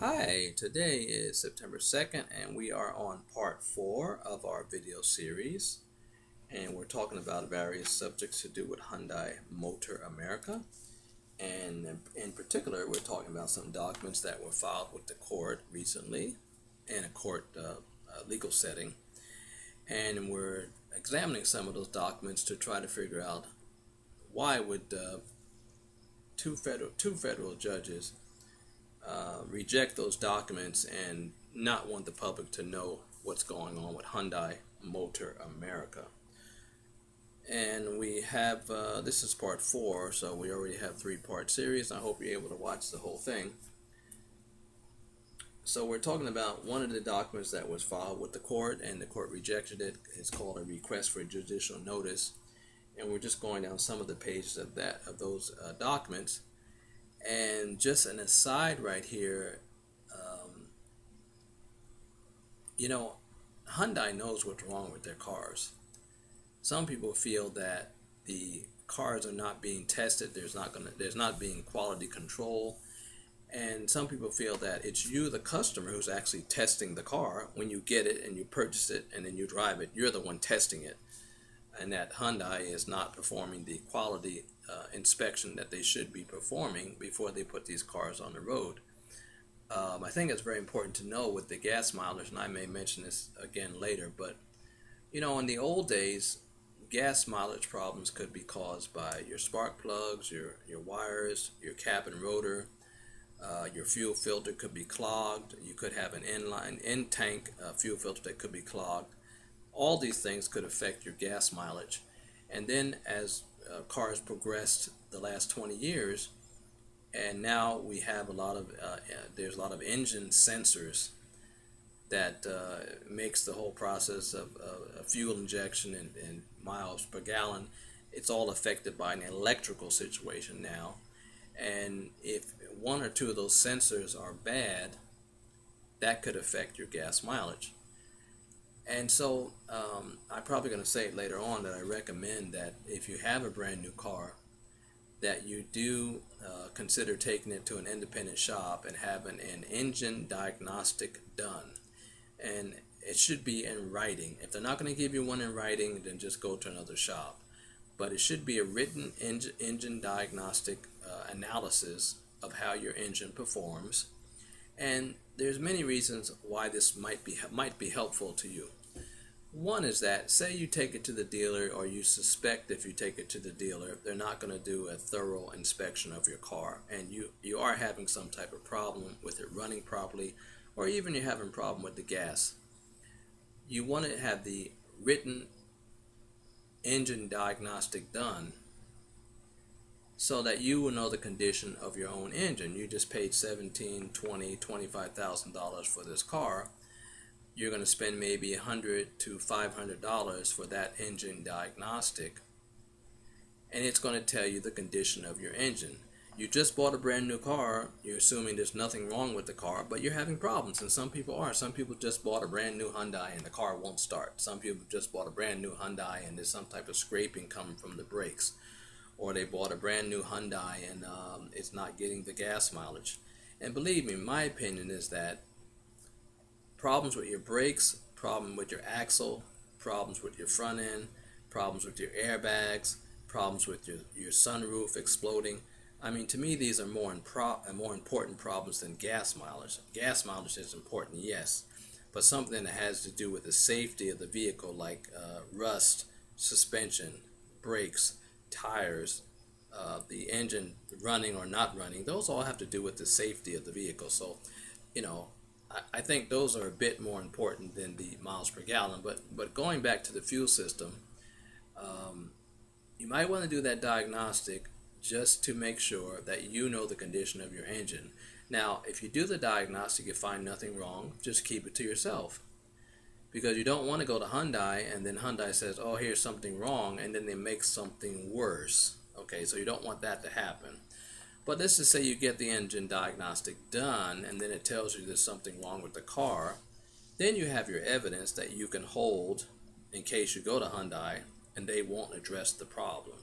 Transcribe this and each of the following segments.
Hi, today is September 2nd and we are on part 4 of our video series, and we're talking about various subjects to do with Hyundai Motor America, and in particular we're talking about some documents that were filed with the court recently in a court legal setting, and we're examining some of those documents to try to figure out why would two federal judges reject those documents and not want the public to know what's going on with Hyundai Motor America. And we have, this is part 4, so we already have 3-part series. I hope you're able to watch the whole thing. So we're talking about one of the documents that was filed with the court and the court rejected it. It's called a request for judicial notice. And we're just going down some of the pages of those documents. And just an aside right here, Hyundai knows what's wrong with their cars. Some people feel that the cars are not being tested, there's not being quality control, and some people feel that it's you, the customer, who's actually testing the car. When you get it and you purchase it and then you drive it, you're the one testing it, and that Hyundai is not performing the quality inspection that they should be performing before they put these cars on the road. I think it's very important to know with the gas mileage, and I may mention this again later, but in the old days, gas mileage problems could be caused by your spark plugs, your wires, your cap and rotor, your fuel filter could be clogged, you could have an in-tank fuel filter that could be clogged. All these things could affect your gas mileage. And then as cars progressed the last 20 years, and now we have there's a lot of engine sensors that makes the whole process of fuel injection and miles per gallon, it's all affected by an electrical situation now. And if one or two of those sensors are bad, that could affect your gas mileage. And so I'm probably going to say it later on that I recommend that if you have a brand new car, that you do consider taking it to an independent shop and having an engine diagnostic done. And it should be in writing. If they're not going to give you one in writing, then just go to another shop. But it should be a written engine diagnostic analysis of how your engine performs. And there's many reasons why this might be helpful to you. One is that, say you take it to the dealer, or you suspect if you take it to the dealer, they're not going to do a thorough inspection of your car, and you are having some type of problem with it running properly, or even you're having a problem with the gas. You want to have the written engine diagnostic done so that you will know the condition of your own engine. You just paid $17,000, $20,000, $25,000 for this car. You're going to spend maybe $100 to $500 for that engine diagnostic, and it's going to tell you the condition of your engine. You just bought a brand new car, you're assuming there's nothing wrong with the car, but you're having problems, and some people are. Some people just bought a brand new Hyundai and the car won't start. Some people just bought a brand new Hyundai and there's some type of scraping coming from the brakes. Or they bought a brand new Hyundai and it's not getting the gas mileage. And believe me, my opinion is that problems with your brakes, problem with your axle, problems with your front end, problems with your airbags, problems with your sunroof exploding. I mean, to me, these are more important problems than gas mileage. Gas mileage is important, yes, but something that has to do with the safety of the vehicle, like rust, suspension, brakes, tires, the engine running or not running, those all have to do with the safety of the vehicle. So, I think those are a bit more important than the miles per gallon. But going back to the fuel system, you might want to do that diagnostic just to make sure that you know the condition of your engine. Now, if you do the diagnostic, you find nothing wrong, just keep it to yourself. Because you don't want to go to Hyundai and then Hyundai says, oh, here's something wrong, and then they make something worse. Okay, so you don't want that to happen. But let's just say you get the engine diagnostic done and then it tells you there's something wrong with the car. Then you have your evidence that you can hold in case you go to Hyundai and they won't address the problem.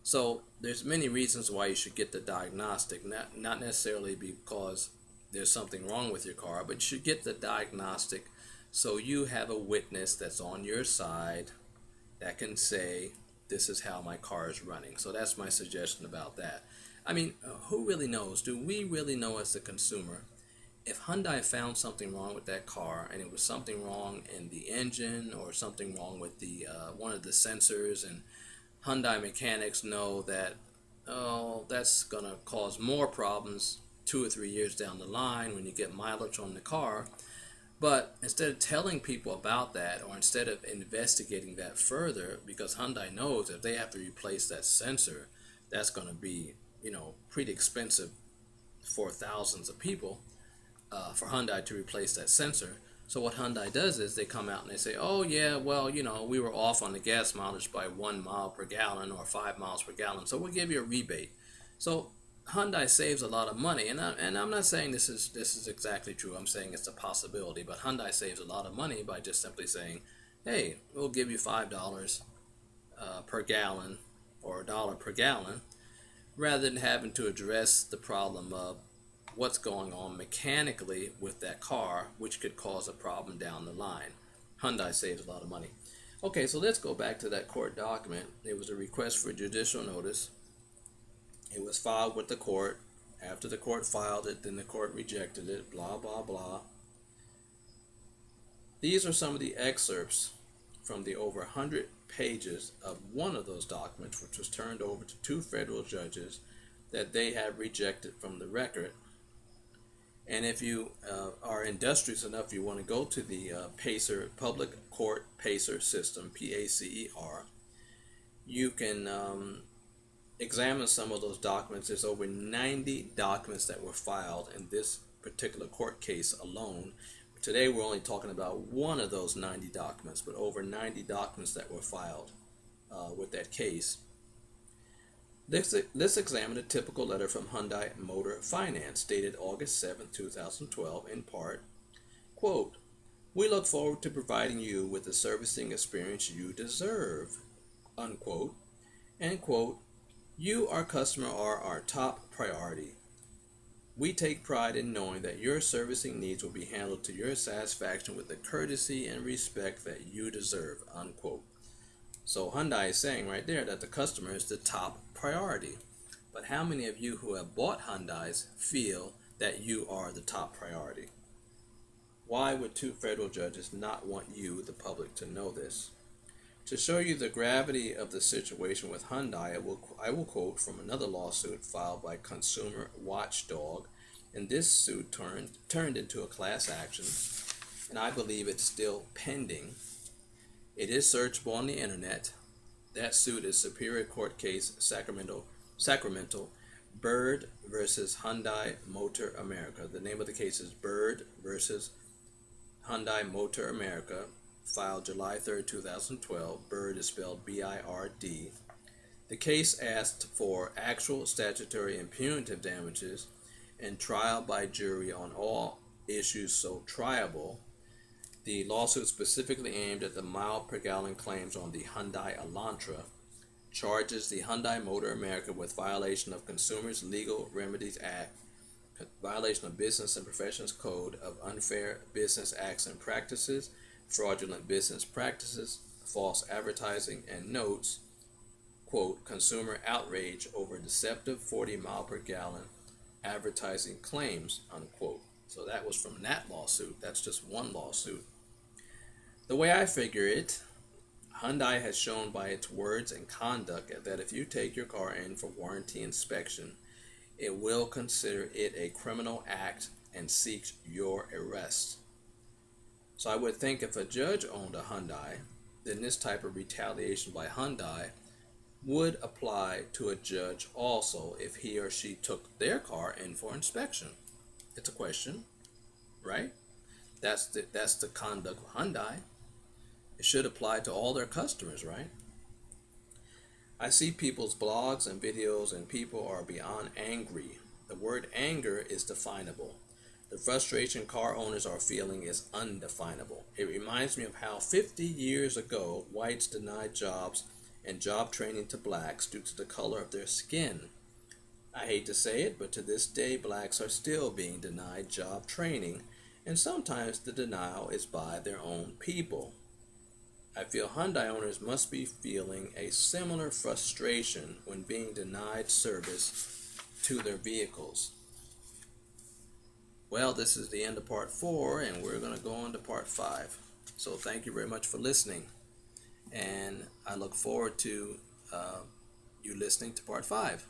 So there's many reasons why you should get the diagnostic, not necessarily because there's something wrong with your car, but you should get the diagnostic so you have a witness that's on your side that can say, this is how my car is running. So that's my suggestion about that. I mean, who really knows? Do we really know as the consumer? If Hyundai found something wrong with that car, and it was something wrong in the engine or something wrong with the one of the sensors, and Hyundai mechanics know that, oh, that's going to cause more problems 2 or 3 years down the line when you get mileage on the car. But instead of telling people about that, or instead of investigating that further, because Hyundai knows if they have to replace that sensor, that's going to be, pretty expensive for thousands of people, for Hyundai to replace that sensor. So what Hyundai does is they come out and they say, oh yeah, well, we were off on the gas mileage by 1 mile per gallon or 5 miles per gallon, so we'll give you a rebate. So Hyundai saves a lot of money, and I'm not saying this is exactly true. I'm saying it's a possibility, but Hyundai saves a lot of money by just simply saying, hey, we'll give you $5 per gallon or $1 per gallon, rather than having to address the problem of what's going on mechanically with that car, which could cause a problem down the line. Hyundai saves a lot of money. Okay, so let's go back to that court document. It was a request for judicial notice. It was filed with the court. After the court filed it, then the court rejected it, blah, blah, blah. These are some of the excerpts from the over 100 pages of one of those documents, which was turned over to 2 federal judges that they have rejected from the record. And if you are industrious enough, you want to go to the PACER, Public Court PACER System, PACER, you can examine some of those documents. There's over 90 documents that were filed in this particular court case alone. Today we're only talking about one of those 90 documents, but over 90 documents that were filed with that case. Let's examine a typical letter from Hyundai Motor Finance dated August 7, 2012, in part. Quote, we look forward to providing you with the servicing experience you deserve, unquote, and quote, you, our customer, are our top priority. We take pride in knowing that your servicing needs will be handled to your satisfaction with the courtesy and respect that you deserve, unquote. So Hyundai is saying right there that the customer is the top priority. But how many of you who have bought Hyundais feel that you are the top priority? Why would 2 federal judges not want you, the public, to know this? To show you the gravity of the situation with Hyundai, I will quote from another lawsuit filed by Consumer Watchdog, and this suit turned into a class action, and I believe it's still pending. It is searchable on the internet. That suit is Superior Court Case Sacramento, Bird versus Hyundai Motor America. The name of the case is Bird versus Hyundai Motor America, filed July 3, 2012. Bird is spelled B-I-R-D. The case asked for actual statutory and punitive damages and trial by jury on all issues so triable. The lawsuit specifically aimed at the mile per gallon claims on the Hyundai Elantra, charges the Hyundai Motor America with violation of Consumers Legal Remedies Act, violation of Business and Professions Code of Unfair Business Acts and Practices, fraudulent business practices, false advertising, and notes, quote, consumer outrage over deceptive 40 mile per gallon advertising claims, unquote. So that was from that lawsuit. That's just one lawsuit. The way I figure it, Hyundai has shown by its words and conduct that if you take your car in for warranty inspection, it will consider it a criminal act and seek your arrest. So I would think if a judge owned a Hyundai, then this type of retaliation by Hyundai would apply to a judge also if he or she took their car in for inspection. It's a question, right? That's the conduct of Hyundai. It should apply to all their customers, right? I see people's blogs and videos, and people are beyond angry. The word anger is definable. The frustration car owners are feeling is undefinable. It reminds me of how 50 years ago, whites denied jobs and job training to blacks due to the color of their skin. I hate to say it, but to this day, blacks are still being denied job training, and sometimes the denial is by their own people. I feel Hyundai owners must be feeling a similar frustration when being denied service to their vehicles. Well, this is the end of part 4, and we're going to go on to part 5. So thank you very much for listening, and I look forward to you listening to part 5.